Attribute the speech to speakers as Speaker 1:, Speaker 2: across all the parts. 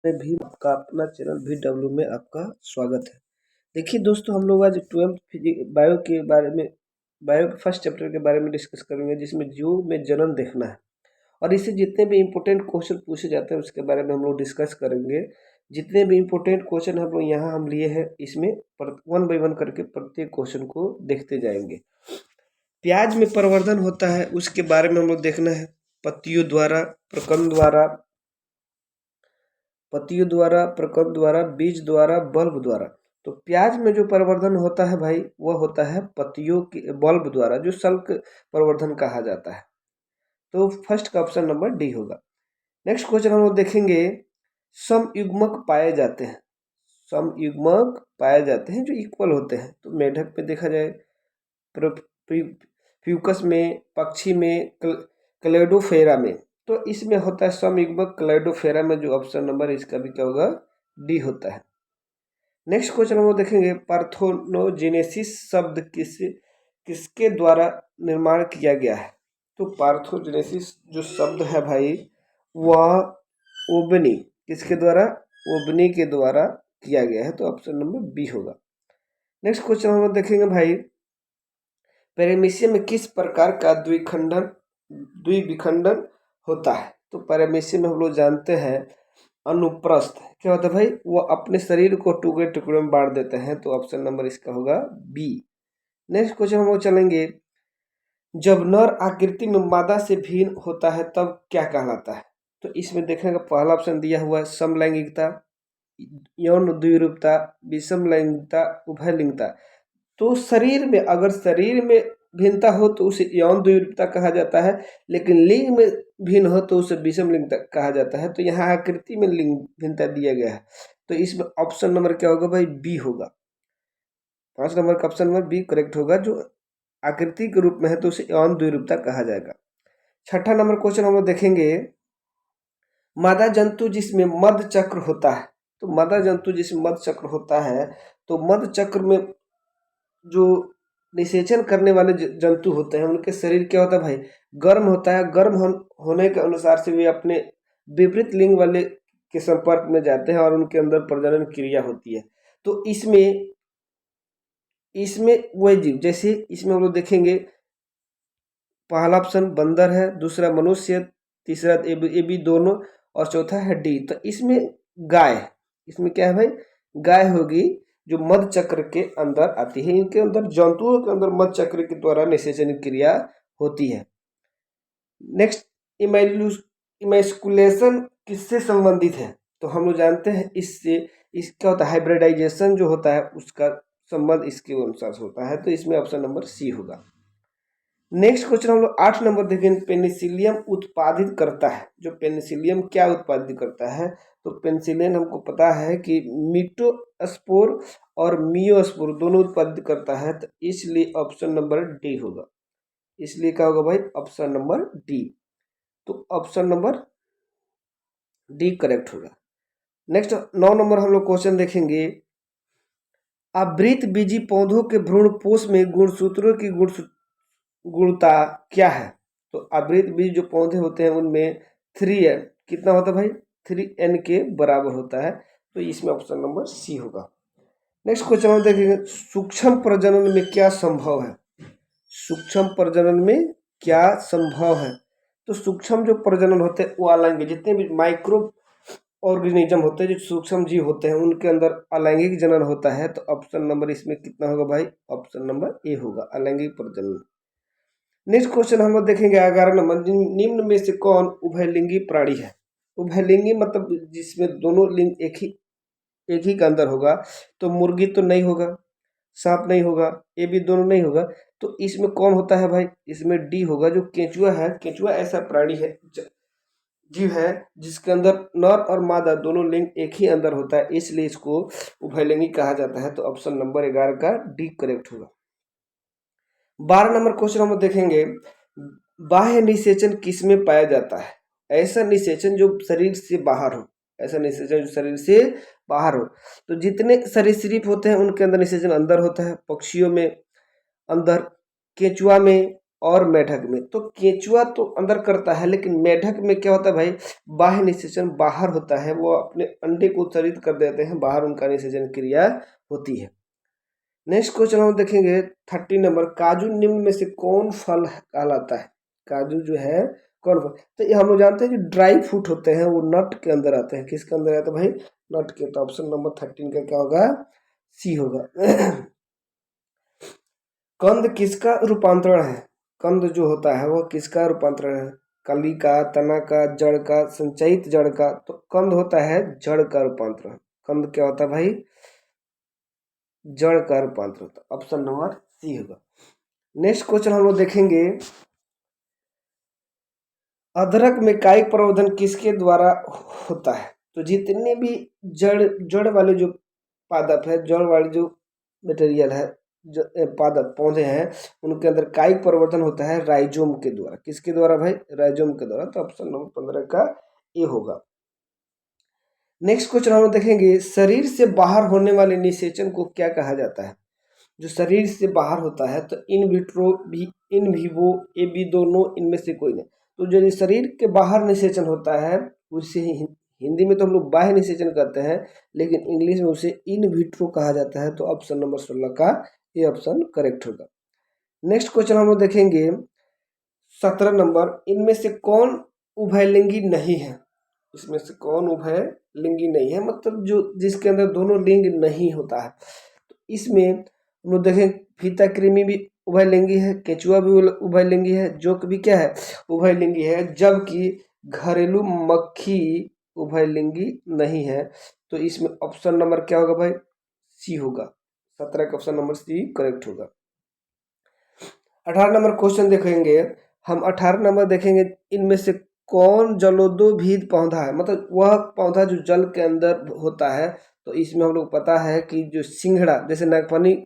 Speaker 1: में भी आपका अपना चैनल VW में आपका स्वागत है। देखिए दोस्तों, हम लोग आज 12th बायो के बारे में, बायो के फर्स्ट चैप्टर के बारे में डिस्कस करेंगे, जिसमें जीव में जन्म देखना है और इससे जितने भी इम्पोर्टेंट क्वेश्चन पूछे जाते हैं उसके बारे में हम लोग डिस्कस करेंगे। जितने भी इम्पोर्टेंट क्वेश्चन हम लोग यहाँ हम लिए हैं, इसमें वन बाई वन करके प्रत्येक क्वेश्चन को देखते जाएंगे। प्याज में प्रवर्धन होता है उसके बारे में हम लोग देखना है। पत्तियों द्वारा, प्रकंद द्वारा, प्रकंद द्वारा, बीज द्वारा, बल्ब द्वारा। तो प्याज में जो प्रवर्धन होता है भाई, वह होता है पत्तियों के बल्ब द्वारा, जो सल्क प्रवर्धन कहा जाता है। तो फर्स्ट का ऑप्शन नंबर डी होगा। नेक्स्ट क्वेश्चन हम लोग देखेंगे, समयुग्मक पाए जाते हैं। समयुग्मक पाए जाते हैं जो इक्वल होते हैं। तो मेढक पे देखा जाए, फ्यूकस में, पक्षी में, क्लेडोफेरा में। तो इसमें होता है समयुग्मक क्लेडोफेरा में, जो ऑप्शन नंबर इसका भी क्या होगा, डी होता है। नेक्स्ट क्वेश्चन हम लोग देखेंगे, पार्थेनोजेनेसिस शब्द किसके द्वारा निर्माण किया गया है। तो पार्थेनोजेनेसिस जो शब्द है भाई, वह ओबनी, किसके द्वारा, ओबनी के द्वारा किया गया है। तो ऑप्शन नंबर बी होगा। नेक्स्ट क्वेश्चन हम लोग देखेंगे भाई, पैरेमीशियम में किस प्रकार का द्विविखंडन होता है। तो पैरेमीशियम में हम लोग जानते हैं अनुप्रस्थ क्या होता है भाई, वो अपने शरीर को टुकड़े टुकड़े में बांट देते हैं। तो ऑप्शन नंबर इसका होगा बी। नेक्स्ट क्वेश्चन हम लोग चलेंगे, जब नर आकृति में मादा से भिन्न होता है तब क्या कहलाता है। तो इसमें देखने का पहला ऑप्शन दिया हुआ है समलैंगिकता, यौन द्विरूपता, विषम लैंगिकता, उभयलिंगता। तो शरीर में, अगर शरीर में भिन्नता हो तो उसे यौन द्विरूपता कहा जाता है, लेकिन लिंग में भिन्न हो तो उसे विषम लिंग कहा जाता है। तो यहाँ आकृति में लिंग भिन्नता दिया गया है। तो इसमें ऑप्शन नंबर क्या होगा भाई, बी होगा। 5 नंबर का ऑप्शन नंबर बी करेक्ट होगा। जो आकृति के रूप में है तो उसे यौन द्विरूपता कहा जाएगा। छठा नंबर क्वेश्चन हम लोग देखेंगे, मादा जंतु जिसमें मध चक्र होता है। तो मादा जंतु जिसमें मध चक्र होता है, तो मध चक्र में जो निषेचन करने वाले जंतु होते हैं, उनके शरीर क्या होता है भाई, गर्म होता है। गर्म होने के अनुसार से वे अपने विपरीत लिंग वाले के संपर्क में जाते हैं और उनके अंदर प्रजनन क्रिया होती है। तो इसमें वह जीव, जैसे इसमें हम लोग देखेंगे, पहला ऑप्शन बंदर है, दूसरा मनुष्य, तीसरा ए बी दोनों, और चौथा है डी। तो इसमें गाय, इसमें क्या है भाई, गाय होगी जो मध चक्र के अंदर आती है। इनके अंदर, जंतुओं के अंदर मध चक्र के द्वारा निषेचन क्रिया होती है। नेक्स्ट, इमैस्कुलेशन किससे संबंधित है। तो हम लोग जानते हैं इससे, इसका होता है हाइब्रिडाइजेशन जो होता है, उसका संबंध इसके अनुसार होता है। तो इसमें ऑप्शन नंबर सी होगा। नेक्स्ट क्वेश्चन हम लोग 8 नंबर देखेंगे, पेनिसिलियम उत्पादित करता है। जो पेनिसिलियम क्या उत्पादित करता है, तो पेनिसिलियम हमको पता है कि मीटोस्पोर और मियोस्पोर दोनों उत्पादित करता है। तो इसलिए ऑप्शन नंबर डी होगा। इसलिए क्या होगा भाई, ऑप्शन नंबर डी। तो ऑप्शन नंबर डी करेक्ट होगा। नेक्स्ट 9 नंबर हम लोग क्वेश्चन देखेंगे, आवृतबीजी पौधों के भ्रूणपोष में गुणसूत्रों की गुणता क्या है। तो आवृतबीज जो पौधे होते हैं उनमें 3n कितना होता है भाई, 3n के बराबर होता है। तो इसमें ऑप्शन नंबर सी होगा। नेक्स्ट क्वेश्चन हम देखेंगे, सूक्ष्म प्रजनन में क्या संभव है। सूक्ष्म प्रजनन में क्या संभव है। तो सूक्ष्म जो प्रजनन होते हैं वो अलैंगिक, जितने भी माइक्रो ऑर्गेनिज्म होते हैं, जो सूक्ष्म जीव होते हैं, उनके अंदर अलैंगिक जनन होता है। तो ऑप्शन नंबर इसमें कितना होगा भाई, ऑप्शन नंबर ए होगा, अलैंगिक प्रजनन। नेक्स्ट क्वेश्चन हम लोग देखेंगे 11 नंबर, निम्न में से कौन उभयलिंगी प्राणी है। उभयलिंगी मतलब जिसमें दोनों लिंग एक ही का अंदर होगा। तो मुर्गी तो नहीं होगा, सांप नहीं होगा, ये भी दोनों नहीं होगा। तो इसमें कौन होता है भाई, इसमें डी होगा, जो केंचुआ है। केंचुआ ऐसा प्राणी है, जीव है, जिसके अंदर नर और मादा दोनों लिंग एक ही अंदर होता है, इसलिए इसको उभयलिंगी कहा जाता है। तो ऑप्शन नंबर 11 का डी करेक्ट होगा। 12 नंबर क्वेश्चन हम देखेंगे, बाह्य निषेचन किसमें पाया जाता है। ऐसा निषेचन जो शरीर से बाहर हो, ऐसा निषेचन जो शरीर से बाहर हो। तो जितने सरीसृप होते हैं उनके अंदर निषेचन अंदर होता है। पक्षियों में अंदर, केंचुआ में, और मेढक में। तो केंचुआ तो अंदर करता है, लेकिन मेढक में क्या होता है भाई, बाह्य निषेचन बाहर होता है, वो अपने अंडे को उत्सर्जित कर देते हैं, बाहर उनका निषेचन क्रिया होती है। नेक्स्ट क्वेश्चन हम देखेंगे 30 नंबर, काजू निम्न में से कौन फल कहलाता है? काजू जो है कौन फल? तो ये हम लोग जानते हैं कि ड्राई फ्रूट होते हैं वो नट के अंदर आते हैं। किसके अंदर आते हैं भाई? नट के। तो ऑप्शन नंबर 13 का क्या होगा? सी होगा। कंद किसका रूपांतरण है? कंद जो होता है वो किसका रूपांतरण है? कली का, तना का, जड़ का, संचयित जड़ का? तो कंद होता है जड़ का रूपांतरण। कंद क्या होता है भाई? जड़ का रूपांतरण होता है। ऑप्शन नंबर सी होगा। नेक्स्ट क्वेश्चन हम लोग देखेंगे, अदरक में कायिक प्रवर्धन किसके द्वारा होता है? तो जितने भी जड़ जड़ वाले जो पादप है, जड़ वाले जो मटेरियल है, जो पादप पौधे हैं, उनके अंदर कायिक प्रवर्धन होता है राइजोम के द्वारा। किसके द्वारा भाई? राइजोम के द्वारा। तो ऑप्शन नंबर 15 का ए होगा। नेक्स्ट क्वेश्चन हम लोग देखेंगे, शरीर से बाहर होने वाले निषेचन को क्या कहा जाता है? जो शरीर से बाहर होता है, तो इन विट्रो भी, इन विवो, ये भी दोनों इनमें से कोई नहीं। तो जो शरीर के बाहर निषेचन होता है उसे हिंदी में तो हम लोग बाह्य निषेचन कहते हैं, लेकिन इंग्लिश में उसे इन विट्रो कहा जाता है। तो ऑप्शन नंबर 16 का ये ऑप्शन करेक्ट होगा। नेक्स्ट क्वेश्चन हम लोग देखेंगे 17 नंबर, इनमें से कौन उभयलिंगी नहीं है? इसमें से कौन उभयलिंगी नहीं है, मतलब जो जिसके अंदर दोनों लिंग नहीं होता है। तो इसमें हम लोग देखें, फीता कृमि भी उभयलिंगी है, केंचुआ भी उभयलिंगी है, जोक भी क्या है? उभयलिंगी है, जबकि घरेलू मक्खी उभयलिंगी नहीं है। तो इसमें ऑप्शन नंबर क्या होगा भाई? सी होगा। 17 का ऑप्शन नंबर सी करेक्ट होगा। 18 नंबर क्वेश्चन देखेंगे हम। 18 नंबर देखेंगे, इनमें से कौन जलोदोभिद पौधा है? मतलब वह पौधा जो जल के अंदर होता है। तो इसमें हम लोग पता है कि जो सिंघड़ा, जैसे नागफनी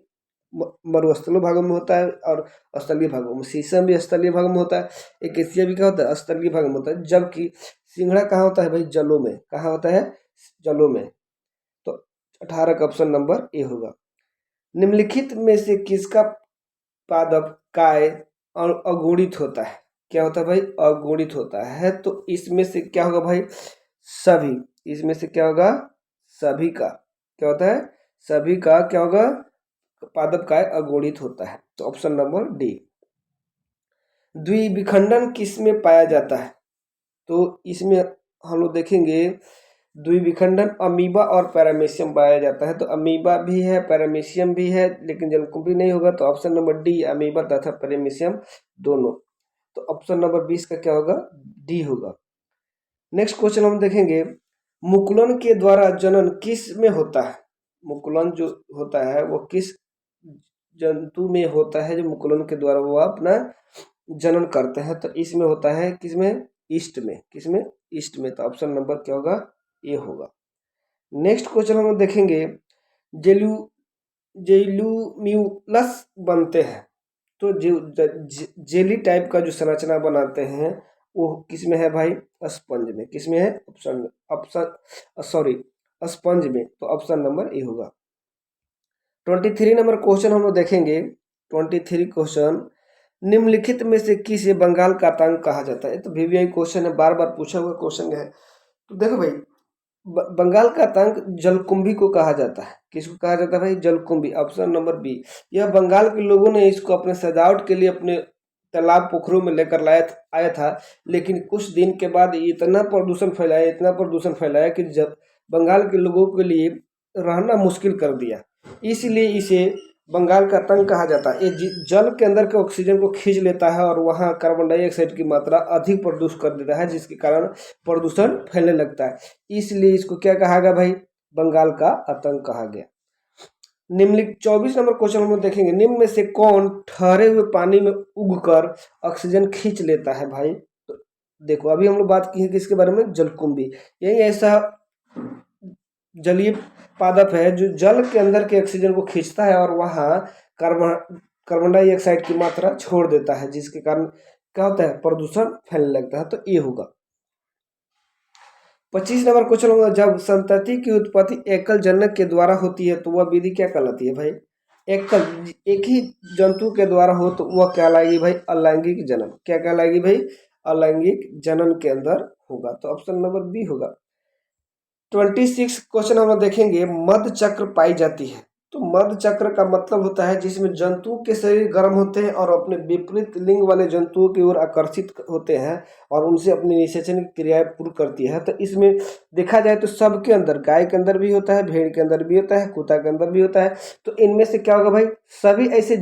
Speaker 1: मरुस्थलीय भागों में होता है और स्थलीय भागों में, शीशम भी स्थलीय भागों में होता है, एकेसिया भी क्या होता है? स्थलीय भागों में होता है। जबकि सिंघड़ा कहाँ होता है भाई? जलों में। कहाँ होता है? जलों में। तो 18 का ऑप्शन नंबर ए होगा। निम्नलिखित में से किसका पादप काय और अगुणित होता है? क्या होता है भाई? अगुणित होता है। तो इसमें से क्या होगा भाई? सभी। इसमें से क्या होगा? सभी का। क्या होता है? सभी का क्या होगा? पादप काय अगुणित होता है। तो ऑप्शन नंबर डी। द्विविखंडन किस में पाया जाता है? तो इसमें हम लोग देखेंगे, द्विविखंडन अमीबा और पैरामीशियम पाया जाता है। तो अमीबा भी है, पैरामीशियम भी है, लेकिन जलकुंभी नहीं होगा। तो ऑप्शन नंबर डी, अमीबा तथा पैरामीशियम दोनों। तो ऑप्शन नंबर 20 का क्या होगा? डी होगा। नेक्स्ट क्वेश्चन हम देखेंगे, मुकुलन के द्वारा जनन किस में होता है? मुकुलन जो होता है वो किस जंतु में होता है? जो मुकुलन के द्वारा वो अपना जनन करते हैं। तो इसमें होता है किसमें? ईस्ट में। किसमें? ईस्ट में। तो ऑप्शन नंबर क्या होगा? ए होगा। नेक्स्ट क्वेश्चन हम देखेंगे, जेलू जेलुम्यूलस बनते हैं। तो जो जेली टाइप का जो संरचना बनाते हैं वो किसमें है भाई? स्पंज में। किसमें है? ऑप्शन ऑप्शन सॉरी स्पंज में। तो ऑप्शन नंबर ए होगा। 23 नंबर क्वेश्चन हम लोग देखेंगे। 23 क्वेश्चन, निम्नलिखित में से किसे बंगाल का तंग कहा जाता है? तो वीवीआई क्वेश्चन है, बार बार पूछा हुआ क्वेश्चन है। तो देखो भाई, बंगाल का तंग जलकुंभी को कहा जाता है। किसको कहा जाता है भाई? जलकुंभी। Option number B. यह बंगाल के लोगों ने इसको अपने सजावट के लिए अपने तालाब पोखरों में लेकर आया था, लेकिन कुछ दिन के बाद इतना प्रदूषण फैलाया, इतना प्रदूषण फैलाया कि जब बंगाल के लोगों के लिए रहना मुश्किल कर दिया, इसलिए इसे बंगाल का तंग कहा जाता है। ये जल के अंदर के ऑक्सीजन को खींच लेता है और वहाँ कार्बन डाइऑक्साइड की मात्रा अधिक प्रदूषित कर देता है, जिसके कारण प्रदूषण फैलने लगता है। इसलिए इसको क्या कहा गया भाई? बंगाल का आतंक कहा गया। निम्नलिखित 24 नंबर क्वेश्चन हम लोग देखेंगे, निम्न में से कौन ठहरे हुए पानी में उगकर ऑक्सीजन खींच लेता है भाई? तो देखो, अभी हम लोग बात की है किसके बारे में? जलकुंभी। यही ऐसा जलीय पादप है जो जल के अंदर के ऑक्सीजन को खींचता है और वहाँ कार्बन डाइऑक्साइड की मात्रा छोड़ देता है, जिसके कारण क्या होता है? प्रदूषण फैलने लगता है। तो ये होगा। 25 नंबर क्वेश्चन होगा, जब संतति की उत्पत्ति एकल जनक के द्वारा होती है तो वह विधि क्या कहलाती है भाई? एक ही जंतु के द्वारा हो तो वह कहलाएगी भाई अलैंगिक जनन। क्या कहलाएगी भाई? अलैंगिक जनन के अंदर होगा, तो ऑप्शन नंबर बी होगा। 26 क्वेश्चन हम लोग देखेंगे, मध चक्र पाई जाती है। तो मध चक्र का मतलब होता है जिसमें जंतुओं के शरीर गर्म होते हैं और अपने विपरीत लिंग वाले जंतुओं की ओर आकर्षित होते हैं और उनसे अपनी निषेचन क्रियाएं पूर्ण करती है। तो इसमें देखा जाए तो सबके अंदर, गाय के अंदर भी होता है, भेड़ के अंदर भी होता है, कुत्ता के अंदर भी होता है। तो इनमें से क्या होगा भाई? सभी ऐसे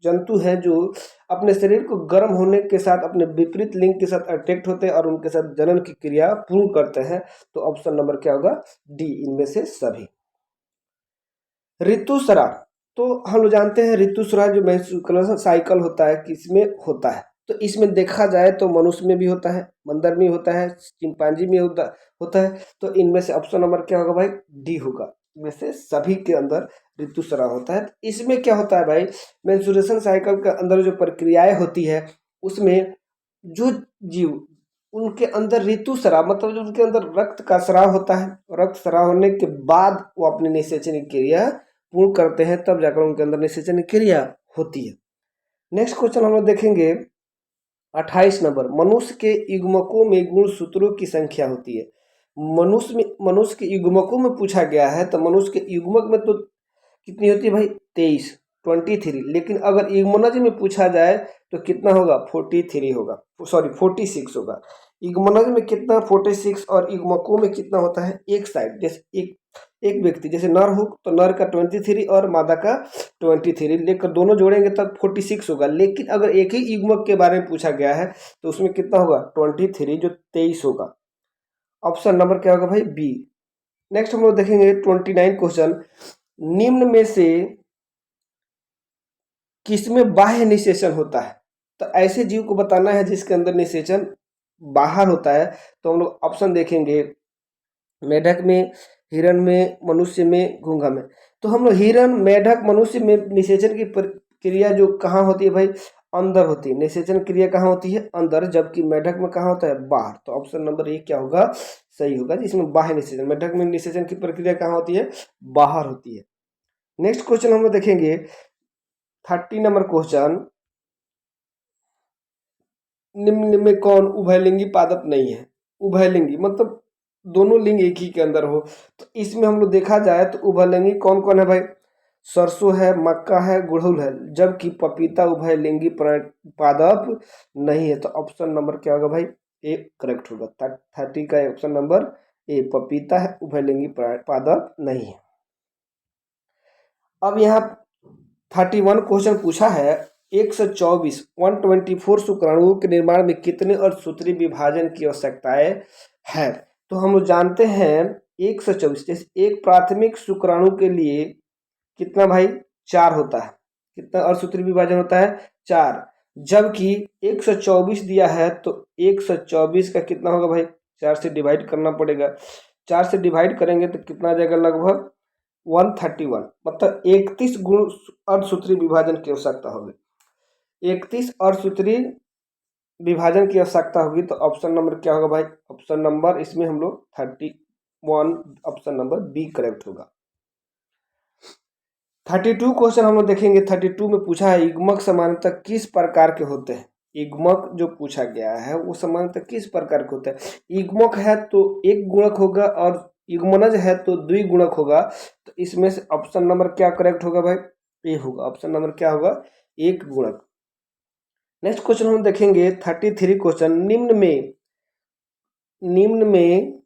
Speaker 1: जंतु हैं जो अपने शरीर को गर्म होने के साथ अपने विपरीत लिंग के साथ अट्रैक्ट होते हैं और उनके साथ जनन की क्रिया पूर्ण करते हैं। तो ऑप्शन नंबर क्या होगा? डी, इनमें से सभी। ऋतुस्राव, तो हम लोग जानते हैं ऋतुस्राव जो मेंस्ट्रुअल साइकिल होता है किसमें होता है? तो इसमें देखा जाए तो मनुष्य में भी होता है, बंदर में होता है, चिंपांजी में होता है। तो इनमें से ऑप्शन नंबर क्या होगा भाई? डी होगा। इनमें से सभी के अंदर ऋतुस्राव होता है। इसमें क्या होता है भाई? मेंस्ट्रुएशन साइकिल के अंदर जो प्रक्रियाएं होती है उसमें जो जीव उनके अंदर ऋतुस्राव मतलब जो उनके अंदर रक्त का स्राव होता है, रक्त स्राव होने के बाद वो अपनी निषेचन क्रिया पूर्ण करते हैं, तब जाकर उनके अंदर निषेचन क्रिया होती है। नेक्स्ट क्वेश्चन हम लोग देखेंगे 28 नंबर, मनुष्य के युग्मकों में गुणसूत्रों की संख्या होती है। मनुष्य के युग्मकों में पूछा गया है, तो मनुष्य के युग्मक में तो कितनी होती है भाई? 23, 23। लेकिन अगर युग्मनज में पूछा जाए तो कितना होगा? 43 होगा, सॉरी 46 होगा। युग्मनज में कितना? 46। और युग्मकों में कितना होता है? एक साइड, जैसे एक एक व्यक्ति जैसे नर हो तो नर का 23 और मादा का 23 लेकर दोनों जोड़ेंगे तब 46 होगा। लेकिन अगर एक ही युग्मक के बारे में पूछा गया है तो उसमें कितना होगा? 23, जो 23 होगा। ऑप्शन नंबर क्या होगा भाई? बी। नेक्स्ट हम लोग देखेंगे 29 क्वेश्चन, निम्न में से किसमें बाह्य निषेचन होता है? तो ऐसे जीव को बताना है जिसके अंदर निषेचन बाहर होता है। तो हम लोग ऑप्शन देखेंगे, मेढक में, हिरण में, मनुष्य में, घोंघा में। तो हम लोग हिरण, मेढक, मनुष्य में निषेचन की क्रिया जो कहाँ होती है भाई? अंदर होती है। निषेचन क्रिया कहाँ होती है? अंदर। जबकि मेढक में कहाँ होता है? बाहर। तो ऑप्शन नंबर ए क्या होगा? सही होगा, जिसमें बाह्य निषेचन। मेढक में निषेचन की प्रक्रिया कहाँ होती है? बाहर होती है। नेक्स्ट क्वेश्चन हम लोग देखेंगे 30 नंबर क्वेश्चन, निम्न में कौन उभयलिंगी पादप नहीं है? उभयलिंगी मतलब दोनों लिंग एक ही के अंदर हो। तो इसमें हम लोग देखा जाए तो उभयलिंगी कौन कौन है भाई? सरसों है, मक्का है, गुड़हल है। जबकि पपीता उभयलिंगी पादप नहीं है। तो ऑप्शन नंबर क्या होगा भाई? ए करेक्ट होगा। 30 का ऑप्शन नंबर ए, पपीता है, उभयलिंगी पादप नहीं है। अब यहाँ 31 क्वेश्चन पूछा है, 124 शुक्राणुओं के निर्माण में कितने अर्धसूत्री विभाजन की आवश्यकताएं है? तो हम लोग जानते हैं 124, जैसे एक प्राथमिक शुक्राणु के लिए कितना भाई? 4 होता है। कितना अर्धसूत्री विभाजन होता है? 4। जबकि 124 दिया है तो 124 का कितना होगा भाई? 4 से डिवाइड करना पड़ेगा। 4 से डिवाइड करेंगे तो कितना आ जाएगा? लगभग 131, मतलब 31 गुण अर्धसूत्री विभाजन की आवश्यकता होगी। 31 अर्धसूत्री विभाजन की आवश्यकता होगी। तो ऑप्शन नंबर क्या होगा भाई? ऑप्शन नंबर इसमें हम लोग 31, ऑप्शन नंबर बी करेक्ट होगा। 32 क्वेश्चन हम लोग देखेंगे। 32 में पूछा है, युग्मक सामान्यतः किस प्रकार के होते हैं? युग्मक जो पूछा गया है वो सामान्यतः किस प्रकार के होते हैं? युग्मक है तो एक गुणक होगा और युग्मनज है तो द्विगुणक होगा। तो इसमें से ऑप्शन नंबर क्या करेक्ट होगा भाई? ए होगा। ऑप्शन नंबर क्या होगा? एक गुणक। नेक्स्ट क्वेश्चन हम देखेंगे 33 क्वेश्चन, निम्न में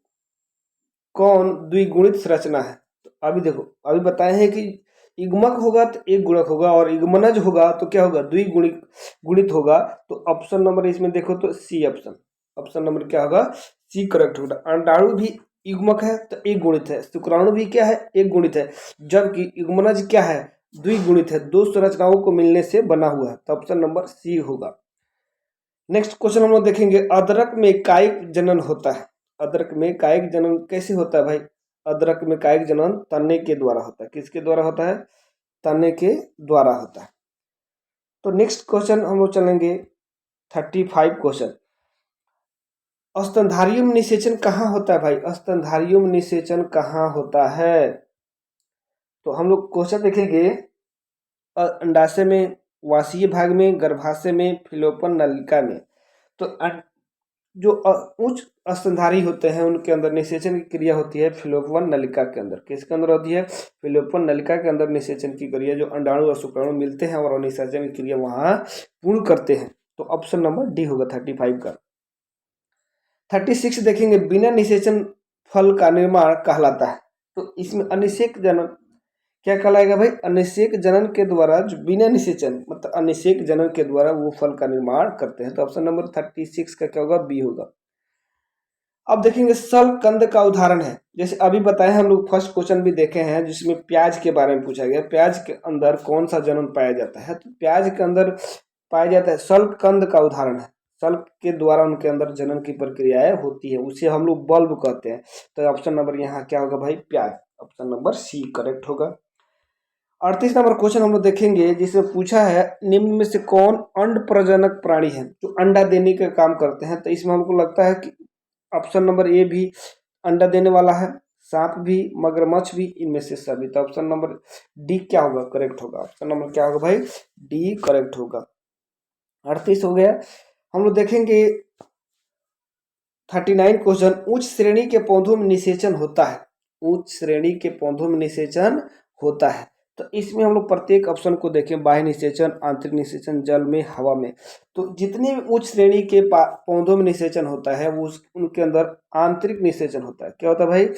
Speaker 1: कौन द्विगुणित संरचना है? तो अभी देखो, अभी बताए हैं कि युग्मक होगा तो एक गुणक होगा और युग्मनज होगा तो क्या होगा? द्विगुणित गुणित होगा। तो ऑप्शन नंबर इसमें देखो तो सी ऑप्शन, ऑप्शन नंबर क्या होगा? सी करेक्ट होगा। अंडाणु भी युग्मक है तो एक गुणित है, शुक्राणु भी क्या है? एक गुणित है। जबकि युग्मनज क्या है? द्विगुणित है, दो संरचनाओं को मिलने से बना हुआ है। तो ऑप्शन नंबर सी होगा। नेक्स्ट क्वेश्चन हम लोग देखेंगे, अदरक में कायिक जनन होता है। अदरक में कायिक जनन कैसे होता है भाई? अदरक में कायिक जनन तने के द्वारा होता है। किसके द्वारा होता है? तने के द्वारा होता है। तो नेक्स्ट क्वेश्चन हम लोग चलेंगे 35 क्वेश्चन, स्तनधारियों में निषेचन कहाँ होता है भाई? स्तनधारियों में निषेचन कहाँ होता है? तो हम लोग क्वेश्चन देखेंगे अंडाशय में, वासीय भाग में, गर्भाशय में, फिलोपन नलिका में। तो जो उच्च स्तनधारी होते हैं उनके अंदर निषेचन की क्रिया होती है फिलोपवन नलिका के अंदर। किसके अंदर होती है? फिलोपवन नलिका के अंदर निषेचन की क्रिया, जो अंडाणु और शुक्राणु मिलते हैं और निषेचन की क्रिया वहां पूर्ण करते हैं। तो ऑप्शन नंबर डी होगा 35 का। 36 देखेंगे, बिना निषेचन फल का निर्माण कहलाता है। तो इसमें अनिषेक जनन क्या कहलाएगा भाई? अनिषेक जनन के द्वारा, जो बिना निषेचन मतलब अनिषेक जनन के द्वारा वो फल का निर्माण करते हैं। तो ऑप्शन नंबर 36 का क्या होगा? बी होगा। अब देखेंगे शल्ककंद का उदाहरण है, जैसे अभी बताए हम लोग फर्स्ट क्वेश्चन भी देखे हैं जिसमें प्याज के बारे में पूछा गया, प्याज के अंदर कौन सा जनन पाया जाता है? तो प्याज के अंदर पाया जाता है शल्ककंद का उदाहरण है। शल्क के द्वारा उनके अंदर जनन की प्रक्रियाएं होती है, उसे हम लोग बल्ब कहते हैं। तो ऑप्शन नंबर यहाँ क्या होगा भाई? प्याज। ऑप्शन नंबर सी करेक्ट होगा। 38 नंबर क्वेश्चन हम लोग देखेंगे जिसमें पूछा है निम्न में से कौन अंड प्रजनक प्राणी है जो अंडा देने का काम करते हैं? तो इसमें हमको लगता है कि ऑप्शन नंबर ए भी अंडा देने वाला है, सांप भी, मगरमच्छ भी, इनमें से सभी। तो ऑप्शन नंबर डी क्या होगा? करेक्ट होगा। ऑप्शन नंबर क्या होगा भाई? डी करेक्ट होगा। 38 हो गया। हम लोग देखेंगे 39 क्वेश्चन, उच्च श्रेणी के पौधों में निषेचन होता है। उच्च श्रेणी के पौधों में निषेचन होता है। तो इसमें हम लोग प्रत्येक ऑप्शन को देखें, बाह्य निषेचन, आंतरिक निषेचन, जल में, हवा में। तो जितने भी उच्च श्रेणी के पौधों में निषेचन होता है वो उनके अंदर आंतरिक निषेचन होता है। क्या होता है भाई?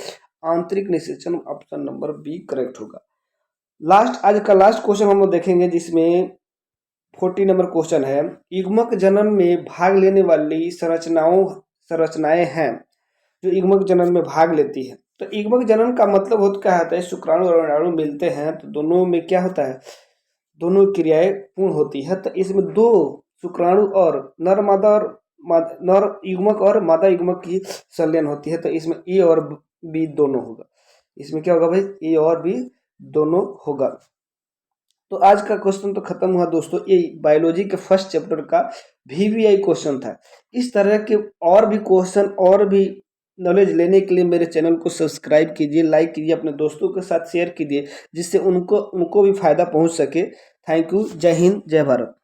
Speaker 1: आंतरिक निषेचन। ऑप्शन नंबर बी करेक्ट होगा। आज का लास्ट क्वेश्चन हम लोग देखेंगे जिसमें 40 नंबर क्वेश्चन है, युग्मक जनन में भाग लेने वाली संरचनाएं हैं जो युग्मक जनन में भाग लेती है। तो युग्मक जनन का मतलब होता क्या होता है? शुक्राणु और अंडाणु मिलते हैं तो दोनों में क्या होता है? दोनों क्रियाएं पूर्ण होती है। तो इसमें दो शुक्राणु और नर युग्मक और मादा युग्मक की संलयन होती है। तो इसमें ए और बी दोनों होगा। इसमें क्या होगा भाई? ए और बी दोनों होगा। तो आज का क्वेश्चन तो खत्म हुआ दोस्तों। ये बायोलॉजी के फर्स्ट चैप्टर का VVI क्वेश्चन था। इस तरह के और भी क्वेश्चन और भी नॉलेज लेने के लिए मेरे चैनल को सब्सक्राइब कीजिए, लाइक कीजिए, अपने दोस्तों के साथ शेयर कीजिए जिससे उनको भी फायदा पहुंच सके। Thank you. जय हिंद, जय भारत।